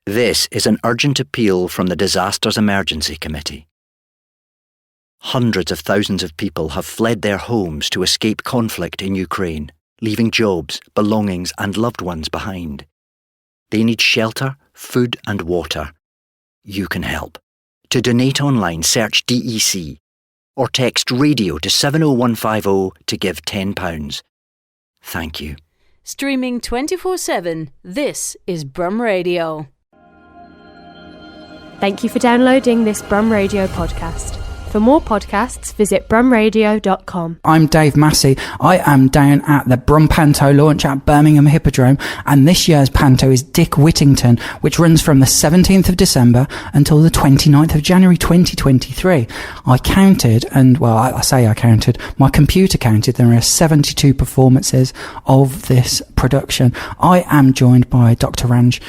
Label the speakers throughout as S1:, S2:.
S1: This is an urgent appeal from the Disasters Emergency Committee. Hundreds of thousands of people have fled their homes to escape conflict in Ukraine, leaving jobs, belongings and loved ones behind. They need shelter, food and water. You can help. To donate online, search DEC or text radio to 70150 to give £10. Thank you.
S2: Streaming 24/7, this is Brum Radio.
S3: Thank you for downloading this Brum Radio podcast. For more podcasts, visit brumradio.com.
S4: I'm Dave Massey. I am down at the Brum Panto launch at Birmingham Hippodrome, and this year's Panto is Dick Whittington, which runs from the 17th of December until the 29th of January 2023. I counted, and well, I say I counted, my computer counted, there are 72 performances of this production. I am joined by Dr Ranj,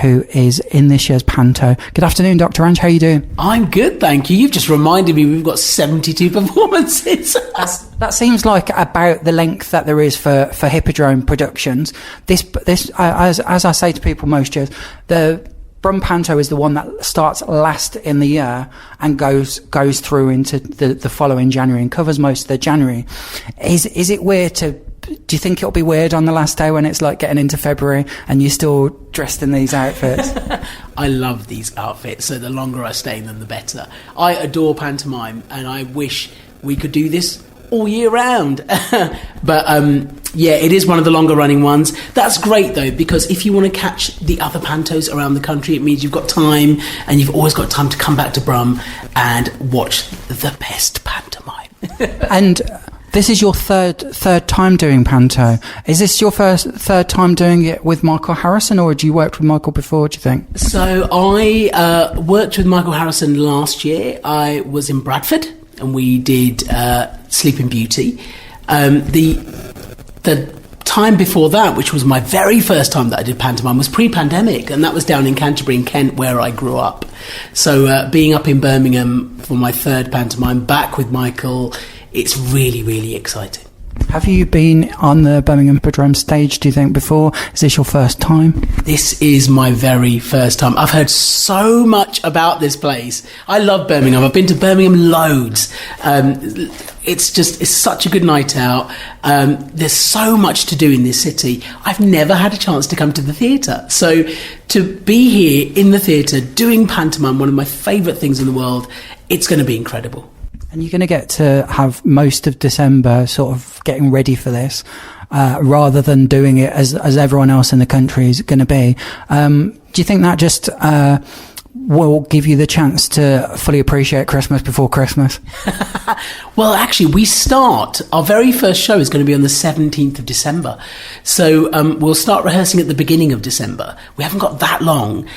S4: who is in this year's Panto. Good afternoon, Dr Ranj, how are you doing?
S5: I'm good, thank you. You've just reminded me we've got 72 performances.
S4: That seems like about the length that there is for Hippodrome productions. This as I say to people most years, the Brum Panto is the one that starts last in the year and goes through into the following January and covers most of the January. Is it weird to... Do you think it'll be weird on the last day when it's like getting into February and you're still dressed in these outfits?
S5: I love these outfits, so the longer I stay in them, the better. I adore pantomime, and I wish we could do this all year round. But yeah, it is one of the longer running ones. That's great though, because if you want to catch the other pantos around the country, it means you've got time, and you've always got time to come back to Brum and watch the best pantomime.
S4: And this is your third time doing Panto. Is this your third time doing it with Michael Harrison, or had you worked with Michael before, do you think?
S5: So I worked with Michael Harrison last year. I was in Bradford and we did Sleeping Beauty. The time before that, which was my very first time that I did pantomime, was pre-pandemic, and that was down in Canterbury in Kent, where I grew up. So being up in Birmingham for my third pantomime back with Michael, it's really, really exciting.
S4: Have you been on the Birmingham Hippodrome stage, do you think, before? Is this your first time? This
S5: is my very first time. I've heard so much about this place. I love Birmingham. I've been to Birmingham loads. It's such a good night out. There's so much to do in this city. I've never had a chance to come to the theatre. So to be here in the theatre doing pantomime, one of my favourite things in the world, it's going to be incredible.
S4: And you're going to get to have most of December sort of getting ready for this, rather than doing it as everyone else in the country is going to be. Do you think that just will give you the chance to fully appreciate Christmas before Christmas?
S5: Well, actually, our very first show is going to be on the 17th of December. So we'll start rehearsing at the beginning of December. We haven't got that long.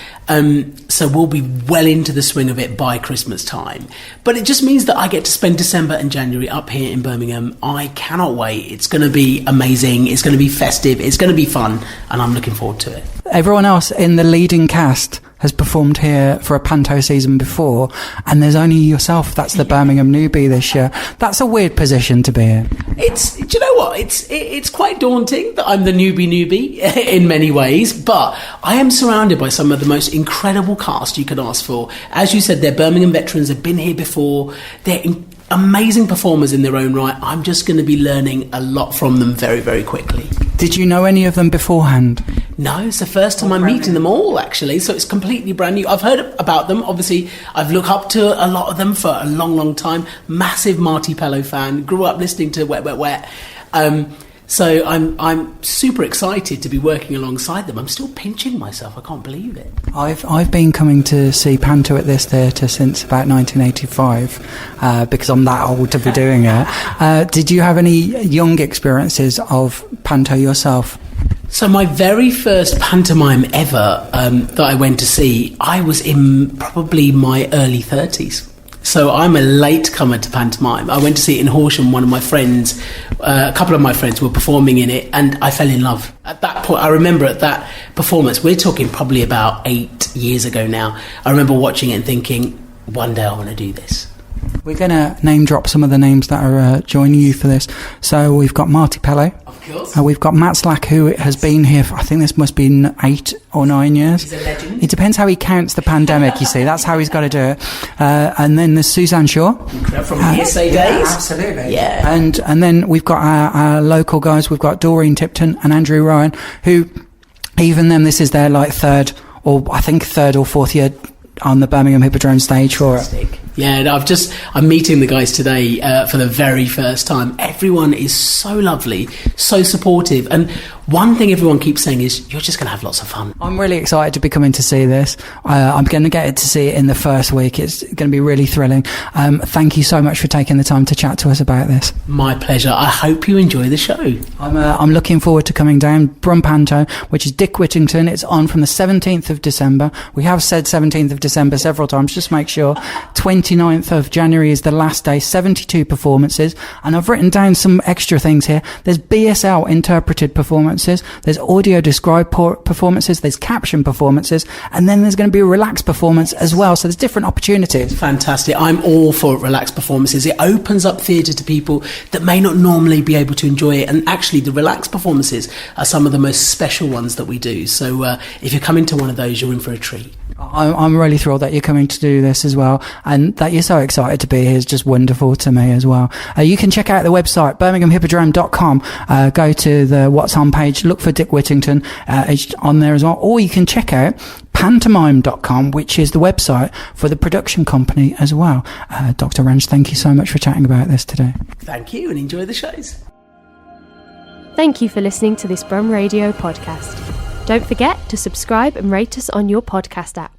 S5: So we'll be well into the swing of it by Christmas time. But it just means that I get to spend December and January up here in Birmingham. I cannot wait. It's going to be amazing. It's going to be festive. It's going to be fun. And I'm looking forward to it.
S4: Everyone else in the leading cast has performed here for a Panto season before, and there's only yourself that's the Birmingham newbie this year. That's a weird position to be in.
S5: Do you know what? It's quite daunting that I'm the newbie in many ways, but I am surrounded by some of the most incredible cast you could ask for. As you said, they're Birmingham veterans, they've been here before, they're amazing performers in their own right. I'm just going to be learning a lot from them very, very quickly.
S4: Did you know any of them beforehand?
S5: No, it's the first time I'm meeting them all, actually, so it's completely brand new. I've heard about them, obviously. I've looked up to a lot of them for a long, long time. Massive Marti Pellow fan, grew up listening to Wet, Wet, Wet. So I'm super excited to be working alongside them. I'm still pinching myself. I can't believe it.
S4: I've been coming to see Panto at this theatre since about 1985 because I'm that old to be doing it. Did you have any young experiences of Panto yourself?
S5: So my very first pantomime ever that I went to see, I was in probably my early 30s. So I'm a late comer to pantomime. I went to see it in Horsham. One of my friends, a couple of my friends were performing in it, and I fell in love. At that point, I remember at that performance, we're talking probably about 8 years ago now, I remember watching it and thinking, one day I want to do this.
S4: We're going to name drop some of the names that are joining you for this. So we've got Marti Pellow.
S5: Of course.
S4: We've got Matt Slack, who has been here for, I think this must be 8 or 9 years.
S5: He's a legend.
S4: It depends how he counts the pandemic, you see. That's how he's got to do it. And then there's Suzanne Shaw.
S5: From the ESA days.
S4: Yeah, absolutely.
S5: Yeah.
S4: And then we've got our local guys. We've got Doreen Tipton and Andrew Ryan, who, even them, this is their third or fourth year on the Birmingham Hippodrome stage for it.
S5: Yeah, I'm meeting the guys today for the very first time. Everyone is so lovely, so supportive. And one thing everyone keeps saying is, you're just going to have lots of fun.
S4: I'm really excited to be coming to see this. I'm going to get to see it in the first week. It's going to be really thrilling. Thank you so much for taking the time to chat to us about this.
S5: My pleasure. I hope you enjoy the show.
S4: I'm looking forward to coming down. Brum Panto, which is Dick Whittington. It's on from the 17th of December. We have said 17th of December several times. Just make sure. 29th of January is the last day. 72 performances. And I've written down some extra things here. There's BSL interpreted performances. There's audio described performances. There's caption performances. And then there's going to be a relaxed performance as well. So there's different opportunities.
S5: Fantastic. I'm all for relaxed performances. It opens up theatre to people that may not normally be able to enjoy it. And actually, the relaxed performances are some of the most special ones that we do. So if you're coming to one of those, you're in for a treat.
S4: I'm really thrilled that you're coming to do this as well, and that you're so excited to be here is just wonderful to me as well. You can check out the website, birminghamhippodrome.com. Go to the What's On page, look for Dick Whittington. It's on there as well. Or you can check out pantomime.com, which is the website for the production company as well. Dr Ranj, thank you so much for chatting about this today.
S5: Thank you, and enjoy the shows.
S3: Thank you for listening to this Brum Radio podcast. Don't forget to subscribe and rate us on your podcast app.